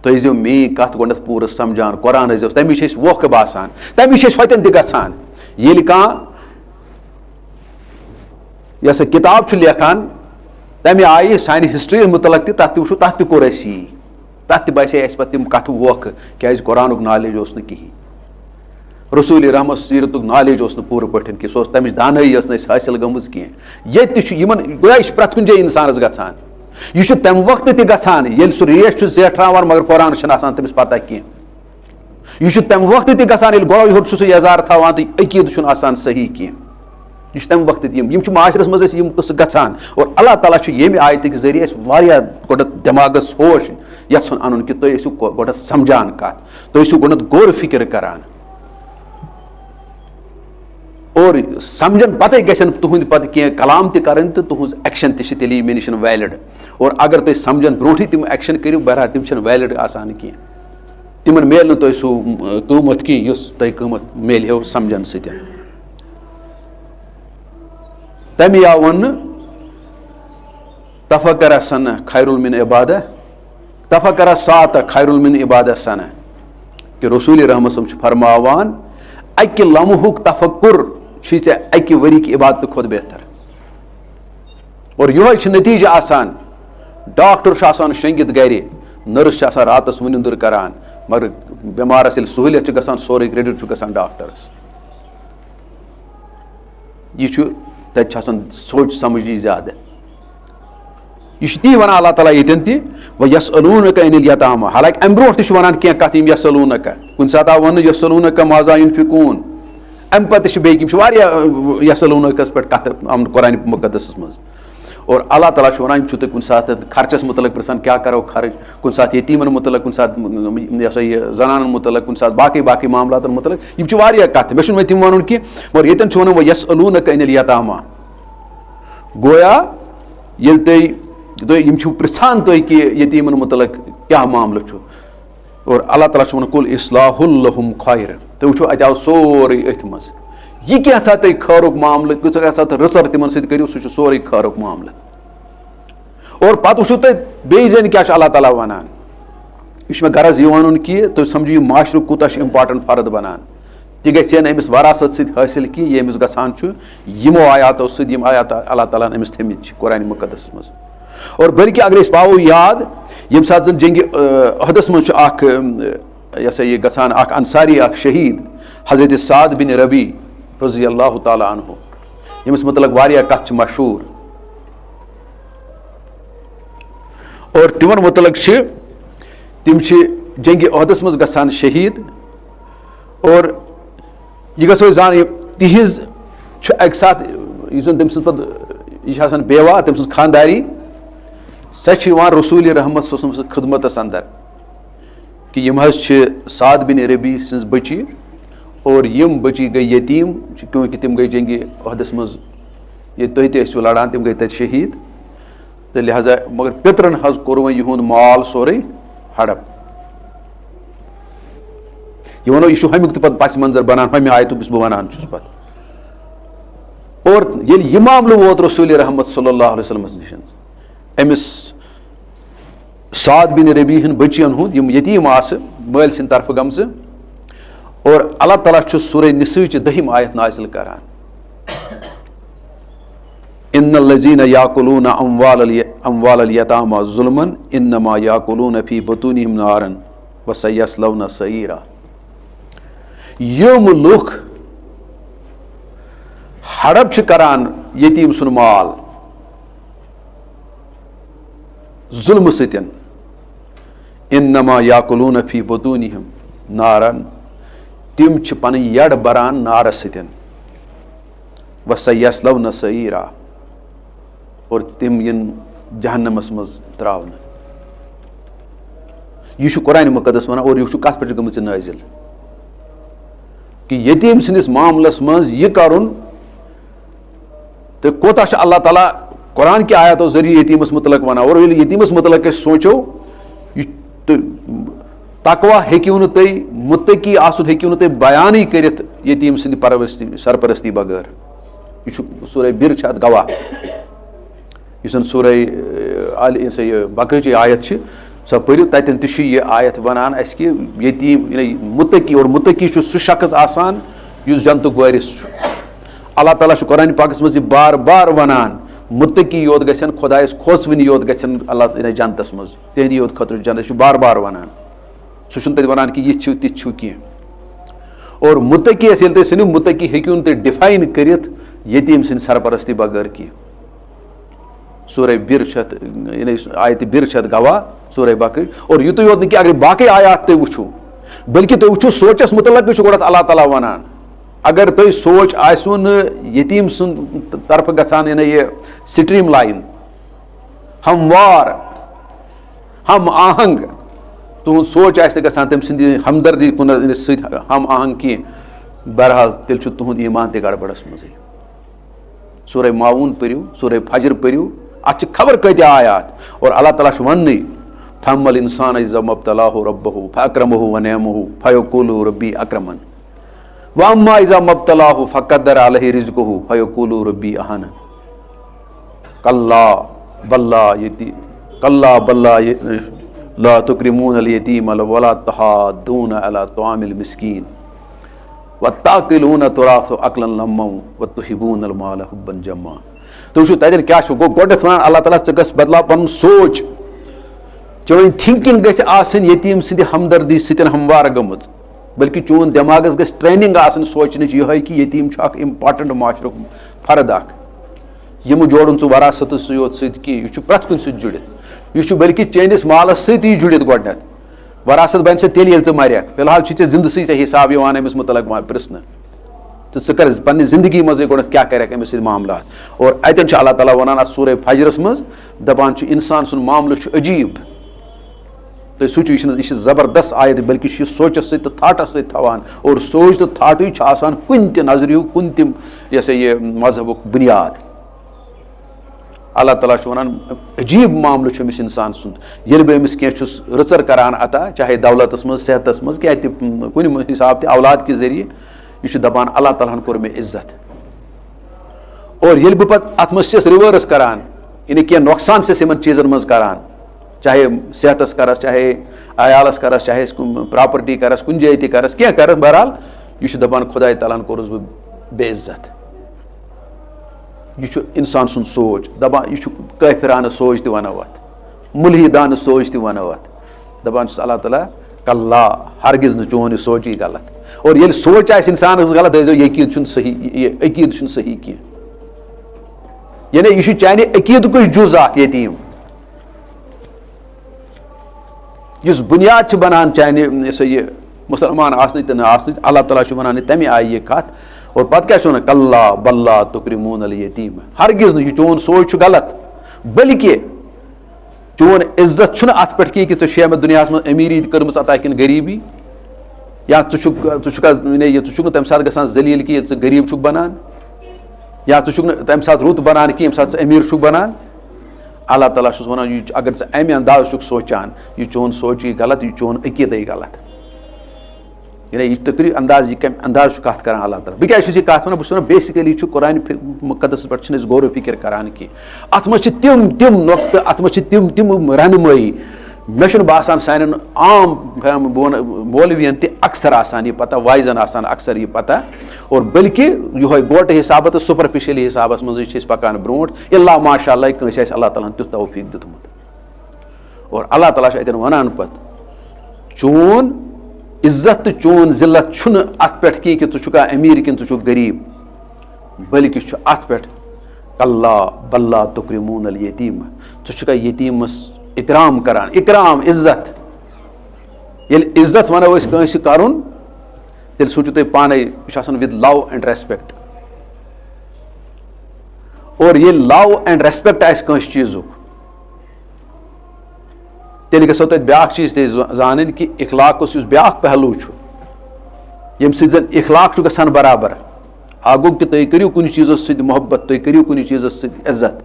تُہۍ ٲسۍزیو میٛٲنۍ کتھ گۄڈنٮ۪تھ پوٗرٕ سمجھان قرآن ٲسۍزیو تمی چھِ أسۍ ووکھٕ باسان تمی چھِ أسۍ ہوٚتٮ۪ن تہِ گژھان ییٚلہِ کانٛہہ یہِ ہسا کِتاب چھُ لیکھان تمہِ آیہِ سانہِ ہسٹری مُتعلق تہِ تتھ تہِ وٕچھو تتھ تہِ کوٚر اَسہِ یی تتھ تہِ باسے اَسہِ پتہٕ تِم کتھٕ ووکھٕ کیٛازِ قرآنُک نالیج اوس نہٕ کِہینۍ رسوٗلِ رحمت سیٖرتُک نالیج اوس نہٕ پوٗرٕ پٲٹھۍ کینٛہہ سُہ اوس تمِچ دانٲیی ٲس نہٕ اَسہِ حٲصِل گٔمٕژ کینٛہہ ییٚتہِ تہِ چھُ یِمن گویا یہِ چھُ پرٛٮ۪تھ کُنہِ جایہِ اِنسانس گژھان یہِ چھُ تمہِ وقتہٕ تہِ گژھان ییٚلہِ سُہ ریش چھُ زیٹھراوان مگر قرآن چھُنہٕ آسان تٔمِس پتہ کینٛہہ یہِ چھُ تمہِ وقتہٕ تہِ گژھان ییٚلہِ گۄڈٕ یوٚت چھُ سُہ یزار تھاوان تہٕ عقیٖدٕ چھُنہٕ آسان صحیح کینٛہہ یہ تمہِ وقتہٕ تہِ یِم چھِ معاشرس منٛز اَسہِ یِم قٕصہٕ گژھان اور اللہ تعالیٰ چھُ ییٚمہِ آیتٕکۍ ذٔریعہٕ اَسہِ واریاہ گۄڈنٮ۪تھ دٮ۪ماغس ہوش یژھُن انُن کہِ تُہۍ ٲسِو گۄڈنٮ۪تھ سمجھان کتھ تُہۍ ٲسِو گۄڈنٮ۪تھ غورٕ فِکر کران اور سمجھن پتہٕ گژھن تُہنٛدۍ پتہٕ کینٛہہ کلام تہِ کرٕنۍ تہٕ تُہنٛز ایکشن تہِ چھِ تیٚلہِ مےٚ نِش ویلِڈ اور اگر تُہۍ سمجھن برونٛٹھٕے تِم ایکشن کٔرِو بہرحال تِم چھِنہٕ ویلِڈ آسان کینٛہہ تِمن میلہِ نہٕ تۄہہِ سُہ قۭمتھ کینٛہہ یُس تۄہہِ قۭمتھ میلہِ ہو سمجھن سۭتۍ تمی آو وننہٕ تفکرا سنہ خیر المن عبادہ تفکرا ساتہ خیر المن عبادہ سنہ کہ رسول رحمت صٲب چھُ فرماوان اکہِ لمحُک تفکر چھُے ژےٚ اکہِ ؤرِیِکۍ عبادتہٕ کھۄتہٕ بہتر اور یِہوے چھُ نتیٖجہٕ آسان ڈاکٹر چھُ آسان شۄنٛگِتھ گرِ نٔرس چھِ آسان راتس وُنِنٛدُر کران مگر بٮ۪مارس ییٚلہِ سہوٗلیت چھِ گژھان سورُے کریڈٹ چھُ گژھان ڈاکٹرس یہِ چھُ تتہِ چھِ آسان سونٛچ سمجھی زیادٕ یہِ چھُ تی ونان اللہ تعالیٰ ییٚتٮ۪ن تہِ وَیَسْأَلُونَکَ عَنِ الْیَتَامَى حالانکہِ امہِ برونٛٹھ تہِ چھُ ونان کینٛہہ کتھ یِم یَسْأَلُونَکَ کُنہِ ساتہٕ آو وننہٕ یَسْأَلُونَکَ ماذا يُنفِقوٗن امہِ پتہٕ تہِ چھِ بیٚیہِ یِم چھِ واریاہ یَسْأَلُونَکَس پٮ۪ٹھ کتھٕ آمٕژ قرآنِ مُقدسس منٛز اور اللہ تعالیٰ چھُ ونان یِم چھُو تُہۍ کُنہِ ساتہٕ خرچس مُتعلق پرژھان کیٛاہ کرو خرٕچ کُنہِ ساتہٕ یتیٖمن مُتعلق کُنہِ ساتہٕ یہِ سا یہِ زنانن مُتعلق کُنہِ ساتہٕ باقٕے باقٕے معاملاتن مُتعلق یِم چھِ واریاہ کتھٕ مےٚ چھُنہٕ وۄنۍ تِم ونُن کینٛہہ مگر ییٚتٮ۪ن چھُ ونان وَیَسْأَلُونَکَ عَنِ الْیَتَامَى گویا ییٚلہِ تُہۍ یِم چھِو پرژھان تُہۍ کہِ یتیٖمن مُتعلق کیٛاہ معاملہٕ چھُ اور اللہ تعالیٰ چھُ ونان قُل اِصلاحُ لَہُم خَیْر تُہۍ وٕچھو اَتہِ آو سورُے أتھۍ منٛز یہِ کیٛاہ تۄہہِ خٲرُک معاملہٕ کۭژاہ سا تُہۍ رٕژر تِمن سۭتۍ کٔرِو سُہ چھُ سورُے خٲرُک معاملہٕ اور پتہٕ وٕچھو تُہۍ بیٚیہِ زَن کیٛاہ چھُ اللہ تعالیٰ ونان یہِ چھُ مےٚ غرض یہِ ونُن کہِ تُہۍ سمجھِو یہِ معاشرُک کوٗتاہ چھُ اِمپاٹنٹ فرد بنان تہِ گژھِ ہے نہٕ أمِس وراثت سۭتۍ حٲصِل کینٛہہ یہِ أمِس گژھان چھُ یِمو آیاتو سۭتۍ یِم آیات اللہ تعالیٰ ہن أمِس تھٲمٕتۍ چھِ قرآنِ مُقدسس منٛز اور بٔلکہِ اگر أسۍ پاوو یاد ییٚمہِ ساتہٕ زن جنگہِ عہدس منٛز چھُ اکھ یہِ ہسا یہِ گژھان اکھ انصاری اکھ شہیٖد حضرت سعد بن ربی رضی اللہ تعالیٰ عنہ ییٚمِس مُتعلق واریاہ کتھ چھِ مشہوٗر اور تِمن مُتعلق چھِ تِم چھِ جنگہِ عہدس منٛز گژھان شہیٖد اور یہِ گژھو أسۍ زانٕنۍ تِہنٛز چھُ اکہِ ساتہٕ یُس زن تٔمۍ سٕنٛز پتہٕ یہِ چھِ آسان بیوا تٔمۍ سٕنٛز خانٛداری سۄ چھِ یِوان رسوٗلِ رحمت صٲب سٕنٛز خدمتس انٛدر کہِ یِم حظ چھِ سعد بن ربی سٕنٛز بٔچی اور یِم بٔچی گٔے یتیٖم کیونکہِ تِم گٔے جنگہِ عہدس منٛز ییٚتہِ تُہۍ تہِ ٲسِو لڑان تِم گٔے تتہِ شہیٖد تہٕ لہٰذا مگر پِترن حظ کوٚر وۄنۍ یِہُنٛد مال سورُے ہڑپ یہ ونو یہ ہمیک تو پس منظر بنان ہمہ آیتک یس بہ ونان چھس پتہ. اور ییٚلہِ یہ معاملہ ووت رسول رحمت صلی اللہ علیہ وسلم نش امس سعد بن ربیع ہن بچین ہند یم یتیم آس مٲلۍ سٕنٛدِ طرفہٕ گمژٕ اور اللہ تعالیٰ چھُ سورہ نساء چہِ 10 آیت نازل کران ان الذین یاکلون اموال الیتامی ظلما انما یاکلون فی بطونہم نارا وسیصلون سعیرا. یم لوک ہڑپ چھ کران یتیم سن مال ظلم ستن انما یاکلون فی بطونہم نارا تم چھ پن یڑ بران نار ستن وسیصلون سعیرا اور تم ین جہنمس مز تراؤن. یہ قرآن مقدس ونان اور یہ کت پہ گمژ نازل کہ یتیم سندس معاملس مز یہ کرن تو کوتا اللہ تعالیٰ قرآن کی آیاتوں ذریعے یتیمس متعلق ونان. اور یتیمس متعلق سوچو تقوا ہیکیو نہ تھی متقی آسن ہیکیو نہ تھی بیان کرت یتیم سند پرورستی سرپرستی بغیر. یہ سورہ بر چھت گواہ اس سورہ بقرہ چی آیت چھ سو پڑھو تتن تہ یہ آیت ونان اس کہ یتیم متقی اور متقی سہ شخص آسان اس جنتک وارث. اللہ تعالیٰ قرآن پاکس مز بار بار ونان متقی یوت گژھن خدایس کھوژوٕنۍ یوت گژھن اللہ جنتس مز تہندی یوت خاطر جنت بار بار ونان. سہ چھُنہٕ تتہِ ونان کہ یہ چھو تہِ چھو کینٛہہ. اور متقی یس ییٚلہِ تُہۍ سٔنِو متقی ہیٚکِو نہٕ تُہۍ ڈِفاین کٔرِتھ یتیم سٕنٛدِ سرپرستی بغٲر کینٛہہ. سورہ بر چھت آیت بر چھت گواہ سورہ بقر. اور یُتُے یوت نہٕ کینٛہہ اگر باقی آیات تُہۍ وٕچھو بلکہ تُہۍ وٕچھو سوچس متعلق چھُ گۄڈٕ اللہ تعالیٰ ونان. اگر تُہۍ سوچ آسِوٕ نہٕ یتیم سُنٛد طرفہٕ گژھان یہ سٹریم لائن ہموار ہم آہنگ تہذ سوچ آسہِ نہٕ گژھان تٔمۍ سٕنٛدِ ہمدردی کُن سۭتۍ ہم آہنگ کینٛہہ بہرحال تیٚلہِ چھُ تُہُنٛد ایمان تہِ گڑبڑس منٛزٕے. سورہ معاون پٔرِو سورہ فجر پٔرِو اتھ چھِ خبر کۭتیاہ آیات. اور اللہ تعالیٰ چھُ وننٕے تھم الانسان اذا مبتلاه ربه فاکرمه ونعمه فیقول ربی اکرمن واما اذا مبتلاه فقدر علیہ رزقه فیقول ربی اہانن. کلا بلا لا تکرمون الیتیم ولا تحاضون علی طعام المسکین وتاکلون التراث اکلا لما وتحبون المال حبا جما. تو وچھو تتین کیا چھُ گوٚو گۄڈنیٚتھ ونان اللہ تعالیٰ ژٕ گژھ بدلاو پنُن سوچ چٲنۍ تھنکنگ گژھِ آسٕنۍ یتیٖم سٕنٛدِ ہمدردی سۭتۍ ہموار گٔمٕژ. بلکہ چون دٮ۪ماغس گژھِ ٹریننگ آسٕنۍ سونچنٕچ یِہے کہ یتیٖم چھُ اکھ امپاٹنٹ معاشرُک فرد اکھ. یِمہٕ جوڑُن ژٕ وراثتس یوت سۭتۍ کینٛہہ یہ چھُ پرٛٮ۪تھ کُنہِ سۭتۍ جُڑِتھ. یہ چھُ بلکہ چٲنِس مالس سۭتی جُڑِتھ گۄڈنیٚتھ. وراثت بنہِ سۄ تیٚلہِ ییٚلہِ ژٕ مرکھ. فی الحال چھُ ژےٚ زندٕ سٕے حساب یِوان أمِس متعلق پرژھنہٕ تہٕ ژٕ کر پننہِ زندگی منٛزٕے گۄڈنیٚتھ کیٛاہ کرکھ أمِس سۭتۍ معاملات. اور اتٮ۪ن چھُ اللہ تعالیٰ ونان اتھ سورہ فجرس منٛز دپان چھُ انسان سُنٛد معاملہٕ چھُ عجیٖب. تُہۍ سوٗنٛچِو یہ چھِ زبردست آیت بلکہ یہ سوچس سۭتۍ تہٕ تھاٹس سۭتۍ تھاوان. اور سوچ تہٕ تھاٹٕے چھُ آسان کُنہِ تہِ نظریُک کُنہِ تہِ یہ سا یہ مذہبُک بنیاد. اللہ تعالیٰ چھُ ونان عجیٖب معاملہٕ چھُ أمِس انسان سُنٛد. ییٚلہِ بہٕ أمِس کینٛہہ چھُس رٕژر کران عطا چاہے دولتس منٛز صحتس منٛز کیٛاہ تہِ کُنہِ حساب تہِ اولاد کہِ ذٔریعہٕ یہ چھُ دپان اللہ تعالیٰ ہن کوٚر مےٚ عزت. اور ییٚلہِ بہٕ پتہٕ اتھ منٛز چھس رِوٲرٕس کران یعنی کینٛہہ نۄقصان چھس یِمن چیٖزن منٛز کران چاہے صحتس کرس چاہے عیالس کرس چاہے پراپرٹی کرس کُنہِ جایہِ تہِ کرس کینٛہہ کرس بہرحال یہ چھُ دپان خۄداے تعالیٰ ہن کوٚرُس بہٕ بے عزت. یہ چھُ انسان سُنٛد سونچ دپان یہ چھُ کٲفرانہٕ سونچ تہِ ونو اتھ مُلحدانہٕ سونچ تہِ ونو اتھ. دپان چھُس اللہ تعالیٰ کلّا ہرگز نہٕ چون یہِ سونچی غلط. اور ییٚلہِ سونچ آسہِ انسانس غلط دٔپۍزیو یقیٖد چھُنہٕ صحیح یہ عقیٖدٕ چھُنہٕ صحیح کینٛہہ. یعنی یہ چھُ چانہِ عقیٖدُکُے جُز اکھ یتیٖم یُس بنیاد چھِ بنان چانہِ یہ سا یہ مسلمان آسنٕچ تہٕ نہٕ آسنٕچ. اللہ تعالیٰ چھُ ونان تمہِ آیہِ یہ کتھ. اور پتہٕ کیٛاہ چھُ ونان کلّا بلّا تکرمون الیتیم. ہرگز نہٕ یہ چون سونچ چھُ غلط بلکہ چون عزت چھُنہٕ اتھ پٮ۪ٹھ کینٛہہ کہ ژےٚ چھُے مےٚ دُنیاہس منٛز امیٖری تہِ کٔرمٕژ عطا کِنہٕ غریٖبی یا ژٕ چھُکھ نہٕ تمہِ ساتہٕ گژھان ذلیٖل کہِ ییٚلہِ ژٕ غریٖب چھُکھ بنان یا ژٕ چھُکھ نہٕ تمہِ ساتہٕ رُت بنان کینٛہہ ییٚمہِ ساتہٕ ژٕ أمیٖر چھُکھ بنان. اللہ تعالیٰ چھُس ونان یہ اگر ژٕ امہِ انداز چھُکھ سونچان یہ چون سونچی غلط یہ چون عقیٖدے غلط. یعنی یہ تُہۍ کٔرِو انداز یہ کم انداز چھُ کتھ کران اللہ تعالیٰ. بہٕ کیٛازِ چھُس یہِ کتھ ونان؟ بہٕ چھُس ونان بیسِکلی چھُ قرآنِ مُقدس پٮ۪ٹھ چھِنہٕ أسۍ غور و فِکر کران کینٛہہ. اتھ منٛز چھِ تِم نۄقطہٕ، اتھ منٛز چھِ تِم رہنمٲیی. مےٚ چھُنہٕ باسان سانٮ۪ن عام مولوِین تہِ اکثر آسان یہِ پتہ، وایزن آسان اکثر یہِ پتہ، اور بلکہ یِہوے گوٹہٕ حسابہٕ تہٕ سُپرفِشلی حسابس منٛزٕے چھِ أسۍ پکان برونٛٹھ، الا ماشاء اللہ کٲنٛسہِ آسہِ اللہ تعالیٰ ہن تیُتھ توفیٖق دیُتمُت. اور اللہ تعالیٰ چھُ اتٮ۪ن ونان پتہٕ چون عزت تہٕ چون ذلت چھُنہٕ اتھ پٮ۪ٹھ کینٛہہ کہِ ژٕ چھُکھا امیٖر کِنہٕ ژٕ چھُکھ غریٖب، بلکہِ چھُ اتھ پٮ۪ٹھ کلّا بلّا تُکرِموٗن الیتیٖم، ژٕ چھُکھا یتیٖمس اکرام کران. اکرام عزت، ییٚلہِ عزت ونو أسۍ کٲنٛسہِ کرُن تیٚلہِ سوٗنٛچِو تُہۍ پانے یہِ چھُ آسان وِد لو اینڈ ریسپیکٹ. اور ییٚلہِ لو اینڈ ریسپیکٹ آسہِ کٲنٛسہِ چیٖزُک تیٚلہِ گژھو تۄہہِ بیاکھ چیٖز تہِ زانٕنۍ کہِ اخلاقس یُس بیاکھ پہلوٗ چھُ ییٚمہِ سۭتۍ زن اخلاق چھُ گژھان برابر. اکھ گوٚو کہِ تُہۍ کٔرِو کُنہِ چیٖزس سۭتۍ محبت، تُہۍ کٔرِو کُنہِ چیٖزس سۭتۍ عزت،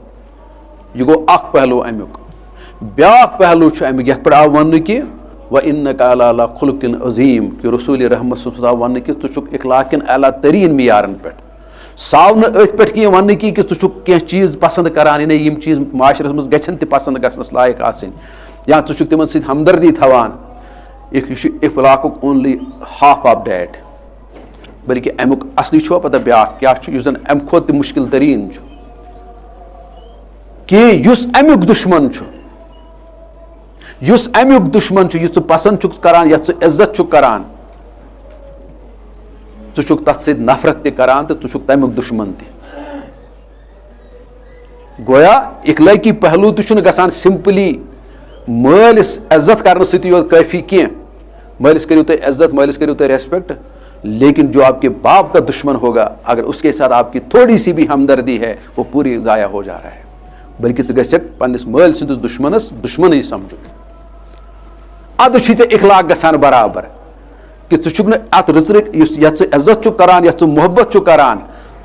یہِ گوٚو اکھ پہلوٗ امیُک. بیاکھ پہلوٗ چھُ امیُک یتھ پٮ۪ٹھ آو وننہٕ کہِ وَإِنَّكَ عَلَىٰ خُلُقٍ عَظِیٖم، کہِ رسوٗلِ رحمت صٲبس آو وننہٕ کہِ ژٕ چھُکھ اخلاق کٮ۪ن اعلیٰ تریٖن معیارن پٮ۪ٹھ. ساو نہٕ أتھۍ پٮ۪ٹھ کینٛہہ وننہٕ کہِ ژٕ چھُکھ کینٛہہ چیٖز پسنٛد کران، یعنی یِم چیٖز معاشرس منٛز گژھن تہِ پسنٛد گژھنس لایق آسٕنۍ، یا ژٕ چھُکھ تِمن سۭتۍ ہمدردی تھاوان. یہِ چھُ اخلاقُک اونلی ہاف آف ڈیٹ. بلکہِ امیُک اصلی چھُوا پتہ بیاکھ کیاہ چھُ، یُس زن امہِ کھۄتہٕ تہِ مُشکل تریٖن چھُ، کہِ یُس امیُک دُشمن چھُ، یُس امیُک دُشمن چھُ، یُس ژٕ پسنٛد چھُکھ کران، یتھ ژٕ عزت چھُکھ کران، ژٕ چھُکھ تتھ سۭتۍ نفرت تہِ کران تہٕ ژٕ چھُکھ تمیُک دُشمن تہِ. گویا اخلٲقی پہلوٗ تہِ چھُنہٕ گژھان سمپلی مٲلِس عزت کرنہٕ سۭتی یوت کٲفی کینٛہہ. مٲلِس کٔرِو تُہۍ عزت، مٲلِس کٔرِو تُہۍ ریسپیکٹ، لیکن جو آپ کے باپ کا دشمن ہوگا اگر اس کے ساتھ آپ کی تھوڑی سی بھی ہمدردی ہے وہ پوری ضائع ہو جا رہا ہے. بلکہ ژٕ گژھکھ پننس مٲلۍ سٕنٛدِس دُشمنس دُشمنٕے سمجھُن. ادٕ چھُے ژےٚ اخلاق گژھان برابر کہ ژٕ چھُکھ نہٕ اتھ رٕژرِ یتھ ژٕ عزت چھُکھ کران، یتھ ژٕ محبت چھُکھ کران،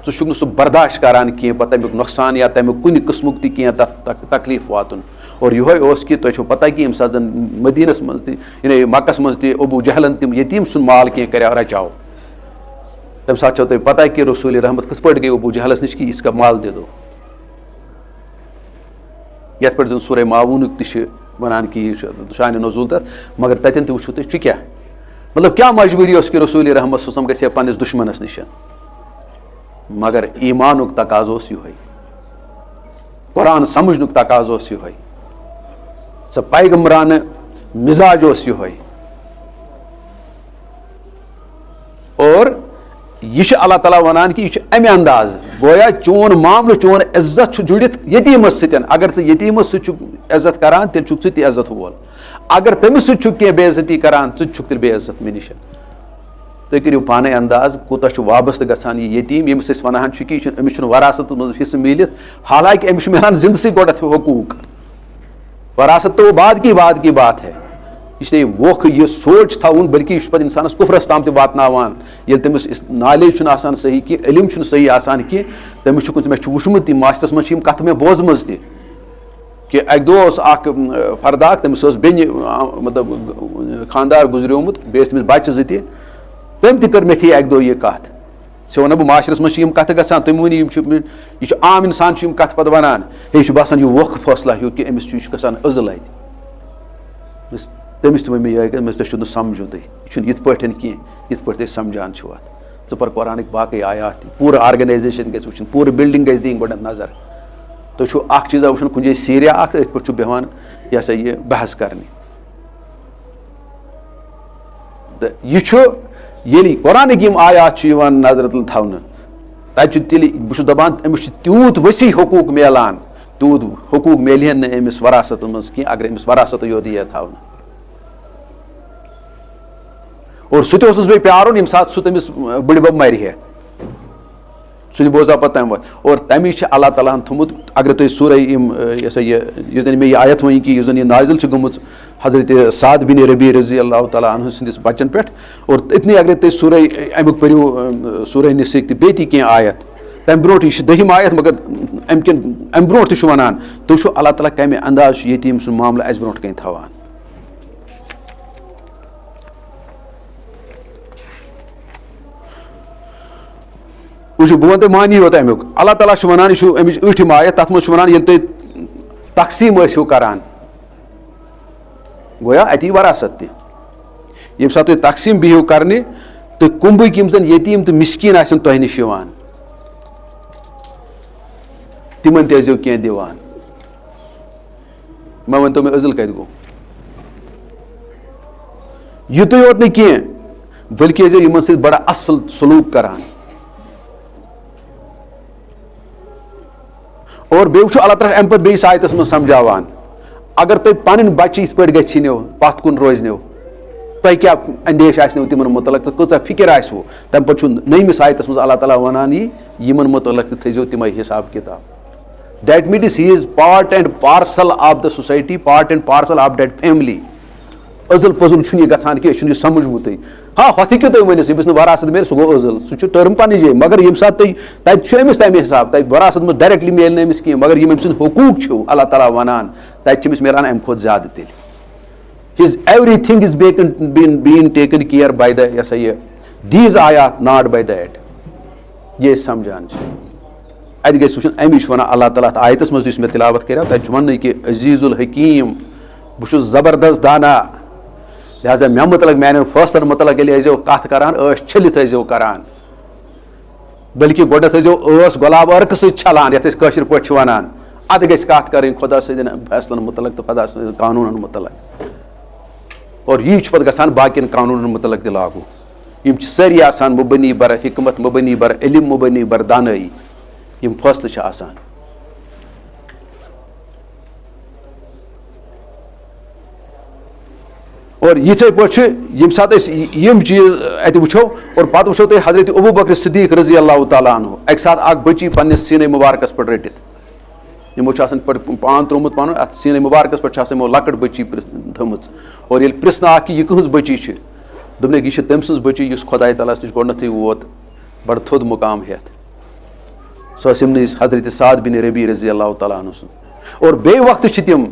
ژٕ چھُکھ نہٕ سُہ برداشت کران کینٛہہ پتہٕ تمیُک نۄقصان یا تمیُک کُنہِ قٕسمُک تہِ کینٛہہ تتھ تکلیٖف واتُن. اور یِہوے اوس کہِ تۄہہِ چھو پتہ کہِ ییٚمہِ ساتہٕ زن مدیٖنس منٛز تہِ یعنی مکس منٛز تہِ ابوٗ جہلن تِم یتیٖم سُنٛد مال کینٛہہ کریاو رچاو، تمہِ ساتہٕ چھو تۄہہِ پتہ کہِ رسوٗلِ رحمت کِتھ پٲٹھۍ گٔے ابوٗ جہلس نِش کہِ اس کا مال دے دو. یتھ پٲٹھۍ زن سورہ معاوٗنُک تہِ چھِ ونان کہِ یہِ چھُ شانہِ نزوٗل تتھ، مگر تتٮ۪ن تہِ وٕچھو تُہۍ چھُ کیٛاہ مطلب کیٛاہ مجبوٗری ٲس کہِ رسوٗلِ رحمت صلی اللہ علیہ وسلم گژھِ ہا پننِس دُشمنس نِش، مگر ایٖمانُک تقاضہٕ اوس یِہوے، قرآن سمجھنُک تقاضہٕ اوس یِہوے، سۄ پیغمبرانہٕ مِزاج اوس یِہوے. اور یہ چھُ اللہ تعالیٰ ونان کہ یہ چھُ امہِ انداز گویا چون معاملہٕ چون عزت چھُ جُڑِتھ یتیٖمس سۭتۍ. اگر ژٕ یتیٖمس سۭتۍ چھُکھ عزت کران تیٚلہِ چھُکھ ژٕ تہِ عزت وول، اگر تٔمِس سۭتۍ چھُکھ کینٛہہ بے عزتی کران ژٕ تہِ چھُکھ تیٚلہِ بے عزت مےٚ نِش. تُہۍ کٔرِو پانے انداز کوٗتاہ چھُ وابستہٕ گژھان یہِ یتیٖم ییٚمِس أسۍ ونان چھِ کہِ یہِ چھُنہٕ أمِس چھُنہٕ وراثتس منٛز حصہٕ میٖلِتھ، حالانکہِ أمِس چھُ مِلان زِندسٕے گۄڈنٮ۪تھ حقوٗق. وراثت تو بعد کی بات ہے. اس لیے ووکھ یہ سوچ تھاوُن بلکہ یہ چھُ پتہٕ انسانس کُفرس تام تہِ واتناوان ییٚلہِ تٔمِس نالیج چھُنہٕ آسان صحیح کینٛہہ، علم چھُنہٕ صحیح آسان کینٛہہ. تٔمِس چھُ مےٚ چھُ وٕچھمُت یہِ معاشرس منٛز چھِ یِم کتھٕ مےٚ بوزمٕژ تہِ کہِ اکہِ دۄہ اوس اکھ فرد اکھ، تٔمِس ٲس بیٚنہِ مطلب خانٛدار گُزریومُت، بیٚیہِ ٲسۍ تٔمِس بچہِ زٕ تہِ، تٔمۍ تہِ کٔر مےٚ اکہِ دۄہ یہِ کتھ. ژےٚ وَنو بہٕ معاشرس منٛز چھِ یِم کتھٕ گژھان، تُہۍ ؤنِو یہِ چھُ عام انسان چھُ یِم کتھٕ پتہٕ ونان، ہے یہِ چھُ باسان یہِ ووکھٕ فٲصلہ ہیوٗ کہِ أمِس چھُ گژھان أزٕل اَتہِ. تٔمِس تہِ ووٚن مےٚ یِہوٚے تۄہہِ چھُو نہٕ سمجھُن تُہۍ، یہِ چھُنہٕ یِتھ پٲٹھۍ کینٛہہ یِتھ پٲٹھۍ تُہۍ سمجھان چھِو اتھ. ژٕ پر قرآنٕکۍ باقٕے آیات تہِ، پوٗرٕ آرگنایزیشن گژھِ وٕچھِنۍ، پوٗرٕ بِلڈنگ گژھِ دِنۍ گۄڈنٮ۪تھ نظر. تُہۍ چھُو اکھ چیٖزا وٕچھان کُنہِ جایہِ سیٖریا اکھ أتھۍ پٲٹھۍ چھُ بیٚہوان یہِ ہسا یہِ بحث کرنہِ. تہٕ یہِ چھُ ییٚلہِ قرآنٕکۍ یِم آیات چھِ یِوان نظرِ تل تھاونہٕ تتہِ چھُ تیٚلہِ بہٕ چھُس دپان أمِس چھُ تیوٗت ؤسیع حقوٗق میلان، تیوٗت حقوٗق میلہِ ہن نہٕ أمِس وراثتس منٛز کینٛہہ اگر أمِس وراثتٕے یوت یی ہا تھاونہٕ. اور سُہ تہِ اوسُس بیٚیہِ پیارُن ییٚمہِ ساتہٕ سُہ تٔمِس بٕڈِ بب مرِ ہے، سُہ تہِ بوزہا پتہٕ تمہِ وقتہٕ. اور تمی چھِ اللہ تعالیٰ ہن تھوٚمُت اگر تُہۍ سورہ یِم یہِ سا یہِ یُس زن مےٚ یہِ آیت وۄنۍ کہِ یُس زن یہِ نازِل چھِ گٔمٕژ حضرت سعد بن ربیع رضی اللہ تعالیٰ عنہ سٕنٛدِس بچن پٮ۪ٹھ، اور أتنٕے اگرے تُہۍ سورہ امیُک پٔرِو سورہ نِسٕکۍ تہِ بیٚیہِ تہِ کینٛہہ آیت تمہِ برونٛٹھ، یہِ چھِ 10ہِم آیت مگر امہِ کِنۍ امہِ برونٛٹھ تہِ چھُ ونان تُہۍ چھُو اللہ تعالیٰ کمہِ انداز چھُ یتیٖم سُنٛد معاملہٕ اسہِ برونٛٹھ کَنۍ تھاوان. وچھو بہٕ وَنہٕ تۄہہِ معنی یوت امیُک اللہ تعالیٰ چھُ وَنان یہِ چھُ اَمِچ ٲٹھِم آیت تَتھ منٛز چھُ وَنان ییٚلہِ تُہۍ تقسیٖم ٲسِو کران گویا اَتی وراثت تہِ ییٚمہِ ساتہٕ تُہۍ تقسیٖم بِہِو کرنہِ تہٕ کُمبٕکۍ یِم زَن یتیٖم تہٕ مِسکیٖن آسن تۄہہِ نِش یِوان تِمن تہِ ٲسۍزیو کینٛہہ دِوان مےٚ ؤنۍتو مےٚ عزل کتہِ گوٚو یِتُے یوت نہٕ کینٛہہ بٔلکہِ ٲسۍزیو یِمن سۭتۍ بڑٕ اصل سلوٗک کران اور بیٚیہِ وٕچھو اللہ تعالیٰ اَمہِ پتہٕ بیٚیِس آیتس منٛز سمجھاوان اگر تُہۍ پنٕنۍ بچہِ یِتھ پٲٹھۍ گژھِنو پتھ کُن روزنو تۄہہِ کیٛاہ اندیش آسنو تِمن مُتعلق تہٕ کۭژاہ فِکر آسوٕ تمہِ پتہٕ چھُ نٔیمِس آیتس منٛز اللہ تعالیٰ ونان یِمن مُتعلق تہِ تھٲیزیو تِمے حساب کِتاب that means he is part and parcel of the society part and parcel of that family عزل پزل چھُنہٕ یہِ گژھان کینٛہہ أسۍ چھُنہٕ یہِ سمجھمُتٕے ہاں ہۄتھ ہیٚکِو تُہۍ ؤنِتھ ییٚمِس نہٕ وراثت میلہِ سُہ گوٚو عزل سُہ چھُ ٹٔرٕم پننہِ جایہِ مگر ییٚمہِ ساتہٕ تُہۍ تتہِ چھُ أمِس تمہِ حساب تتہِ وراثت منٛز ڈایریکٹلی میلہِ نہٕ أمِس کینٛہہ مگر یِم أمۍ سٕنٛدۍ حقوٗق چھِو اللہ تعالیٰ ونان تتہِ چھِ أمِس میلان امہِ کھۄتہٕ زیادٕ تیٚلہِ his everything is being taken care by the یہ سا یہ these آیات not by that یہ أسۍ سمجھان چھِ اتہِ گژھِ وٕچھُن امی چھُ ونان اللہ تعالیٰ اتھ آیتس منٛز یُس مےٚ تلاوت کریو تتہِ چھُ وننٕے کہِ عزیٖز الحکیٖم بہٕ چھُس زبردست دانا لہٰذا مےٚ مُتعلق میانٮ۪ن فٲصلن مُتعلق ییٚلہِ ٲسۍزیو کتھ کران ٲس چھٔلِتھ ٲسۍزیو کران بٔلکہِ گۄڈنٮ۪تھ ٲسۍزیو ٲس گۄلاب عرقہٕ سۭتۍ چھلان یتھ أسۍ کٲشِر پٲٹھۍ چھِ ونان ادٕ گژھِ کتھ کرٕنۍ خۄدا سٕنٛدٮ۪ن فٲصلن مُتعلق تہٕ خۄدا سٕنٛدٮ۪ن قانوٗنن مُتعلق اور یی چھُ پتہٕ گژھان باقین قانوٗنن مُتعلق تہِ لاگوٗ یِم چھِ سٲری آسان مُبنی بر حکمت مُبنی بر علم مُبنی بر دانٲیی یِم فٲصلہٕ چھِ آسان اور یِتھٕے پٲٹھۍ چھِ ییٚمہِ ساتہٕ أسۍ یِم چیٖز اَتہِ وٕچھو اور پتہٕ وٕچھو تُہۍ حضرت ابوٗ بکر صدیٖق رضی اللہ تعالیٰ عنہ اَکہِ ساتہٕ اکھ بٔچی پننِس سیٖنے مُبارکس پٮ۪ٹھ رٔٹِتھ یِمو چھُ آسان پان ترٛوومُت پنُن اتھ سیٖنے مُبارکس پٮ۪ٹھ چھِ آسان یِمو لۄکٕٹ بٔچی تھٲمٕژ اور ییٚلہِ پرژھنہٕ آکھ کہِ یہِ کٕہٕنٛز بٔچی چھِ دوٚپنکھ یہِ چھِ تٔمۍ سٕنٛز بٔچی یُس خۄداے تعالیٰ ہس نِش گۄڈنیتھٕے ووت بڑٕ تھوٚد مُقام ہیٚتھ سۄ ٲس یِمنٕے حضرت سعد بن ربی رضی اللہ تعالیٰ عنہ سُنٛد اور بیٚیہِ وقتہٕ چھِ تِم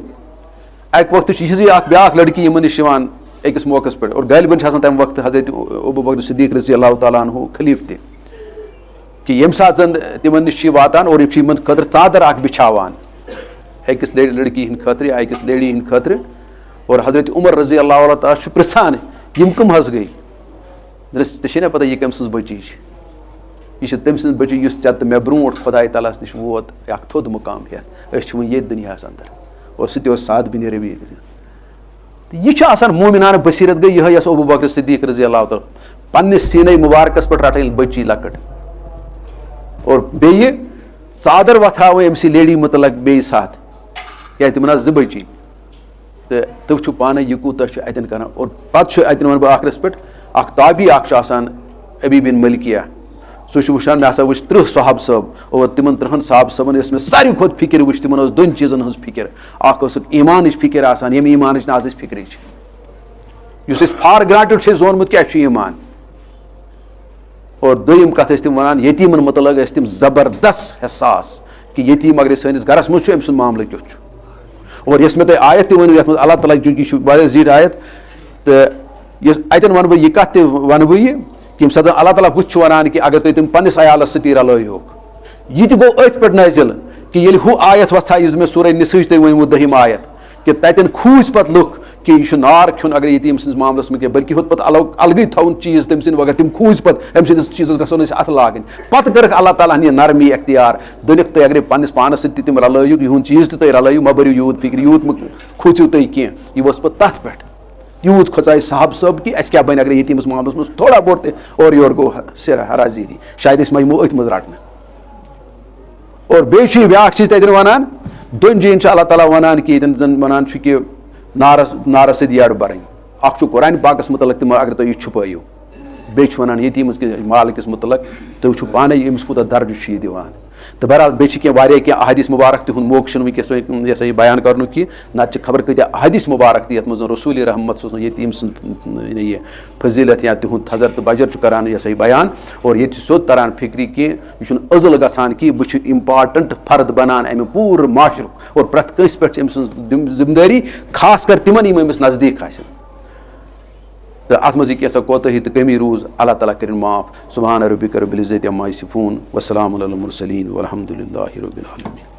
اکہِ وقتہٕ چھِ یِہٕے اکھ بیاکھ لڑکی یِمن نِش یِوان أکِس موقعس پٮ۪ٹھ اور غالباً چھِ آسان تمہِ وقتہٕ حضرت ابوٗ بکر صدیٖق رضی اللہ تعالیٰ عنہ خلیٖف تہِ کہِ ییٚمہِ ساتہٕ زن تِمن نِش چھِ واتان اور یِم چھِ یِمن خٲطرٕ ژادر اکھ بِچھاوان أکِس لڑکی ہِنٛدِ خٲطرٕ یا أکِس لیڈی ہِنٛدِ خٲطرٕ اور حضرت عمر رضی اللہ تعالیٰ چھُ پرژھان یِم کٕم حظ گٔے ژےٚ چھے نا پتہ یہِ کٔمۍ سٕنٛز بٔچی چھِ یہِ چھِ تٔمۍ سٕنٛز بٔچی یُس ژےٚ تہٕ مےٚ برونٛٹھ خۄداے تعالیٰ ہس نِش ووت اکھ تھوٚد مُقام ہیٚتھ أسۍ چھِ وُنہِ ییٚتھۍ دُنیاہس انٛدر اور سُہ تہِ اوس سعد بن ربی تہٕ یہِ چھُ آسان مومِنانہٕ بصیٖرت گٔے یِہے ٲس ابوٗ بکر صدیٖق رضی اللہ تعالیٰ پننِس سیٖنے مُبارکس پٮ۪ٹھ رٹٕنۍ بٔچی لۄکٕٹ اور بیٚیہِ ژادر وۄتھراوٕنۍ أمسی لیڈی مُتعلق بیٚیہِ ساتھ کیٛازِ تِمن آسہٕ زٕ بٔچی تہٕ تُہۍ وٕچھِو پانے یہِ کوٗتاہ چھُ اتٮ۪ن کران اور پتہٕ چھُ اتٮ۪ن ونہٕ بہٕ ٲخرس پٮ۪ٹھ اکھ تابی اکھ چھُ آسان ابی بن ملکیہ سُہ چھُ وٕچھان مےٚ ہسا وٕچھ 30 صحابہٕ صٲب اور تِمن 30 صحابہٕ صٲبن ٲس مےٚ ساروی کھۄتہٕ فِکر وٕچھ تِمن ٲس 2 چیٖزن ہٕنٛز فِکر اکھ ٲسٕکھ ایٖمانٕچ فِکر آسان ییٚمہِ ایٖمانٕچ نہٕ آز أسۍ فِکرٕے چھِ یُس أسۍ فار گرانٹِڈ چھِ أسۍ ووٚنمُت کیٛاہ چھُ ایٖمان اور دوٚیِم کتھ ٲسۍ تِم ونان یتیٖمن مُتعلق ٲسۍ تِم زبردست حساس کہِ یتیٖم اگرے سٲنِس گرس منٛز چھُ أمۍ سُنٛد معاملہٕ کیُتھ چھُ اور یۄس مےٚ تۄہہِ آیت تہِ ؤنِو یتھ منٛز اللہ تعالیٰ چوٗنٛکہِ یہِ چھُ واریاہ زیٖٹھ آیت تہٕ یۄس اتٮ۪ن ونہٕ بہٕ یہِ کتھ تہِ ونہٕ بہٕ یہِ کہِ ییٚمہِ ساتہٕ اللہ تعالیٰ ہُتھ چھُ ونان کہِ اگر تُہۍ تِم پننِس عیالس سۭتی رلٲیہوکھ یہِ تہِ گوٚو أتھۍ پٮ۪ٹھ نٲزِل کہِ ییٚلہِ ہُہ آیت وۄتھان یُس مےٚ سورہ نِساہٕچ تۄہہِ ؤنمُت 10 آیت کہِ تتٮ۪ن کھوٗژۍ پتہٕ لُکھ کہِ یہِ چھُ نار کھیوٚن اگر یتیٖم سٕنٛدِس معاملس منٛز کینٛہہ بٔلکہِ ہُتھ پتہٕ الگٕے تھاوُن چیٖز تٔمۍ سٕنٛدِ وغٲر تِم کھوٗژۍ پتہٕ أمۍ سٕنٛدِس چیٖزس گژھو نہٕ أسۍ اتھٕ لاگٕنۍ پتہٕ کٔرٕکھ اللہ تعالیٰ ہن یہِ نرمی اختیار دوٚپُکھ تُہۍ اگرے پننِس پانس سۭتۍ تہِ تِم رلٲیِو یِہُنٛد چیٖز تہِ تُہۍ رلٲیِو مہ بٔرِو یوٗت فِکرِ یوٗت مہ کھوٗژِو تُہۍ کینٛہہ یہِ وٲژ پتہٕ تتھ پٮ۪ٹھ تیوٗت کھۄژاے صحابہٕ صٲب کہِ اَسہِ کیٛاہ بنہِ اگرے یتیٖمس معاملس منٛز تھوڑا بہت تہِ اورٕ یورٕ گوٚو حرازیٖری شاید أسۍ ما یِمو أتھۍ منٛز رٹنہٕ اور بیٚیہِ چھُ یہِ بیاکھ چیٖز تتٮ۪ن ونان 2 جایَن چھُ اللہ تعالیٰ ونان کہِ ییٚتٮ۪ن زن ونان چھُ کہِ نارس سۭتۍ یڈ برٕنۍ اکھ چھُ قرآنِ پاکس مُتعلق تہِ اگر تُہۍ یہِ چھُپٲیِو بیٚیہِ چھُ ونان یتیٖمس مالکِس مُتعلق تُہۍ وٕچھِو پانے أمِس کوٗتاہ درجہٕ چھُ یہِ دِوان تہٕ بہرحال بیٚیہِ چھِ واریاہ کینٛہہ احادیٖث مُبارک تِہُنٛد موقعہٕ چھُنہٕ وٕنکیٚس یہِ سا یہِ بیان کرنُک کینٛہہ نتہٕ چھِ خبر کۭتیاہ احادیٖث مُبارک تہِ یتھ منٛز رسوٗلِ رحمت صلی یتیٖم سُنٛد یہِ فضیٖلت یا تِہُنٛد تھزر تہٕ بجر چھُ کران یہِ سا یہِ بیان اور ییٚتہِ چھُ سیوٚد تران فِکرِ کہِ یہِ چھُنہٕ عزل گژھان کہِ بہٕ چھُ اِمپاٹنٹ فرد بنان امہِ پوٗرٕ معاشرُک اور پرٛٮ۪تھ کٲنٛسہِ پٮ۪ٹھ چھِ أمۍ سٕنٛز ذِمہٕ دٲری خاص کر تِمن یِم أمِس نزدیٖک آسن تو ات مزید کیسا کوتاہی تو کمی روز اللہ تعالیٰ کرن معاف. سبحان ربک رب العزت عما یصفون وسلام علی المرسلین والحمد للہ رب العالمین.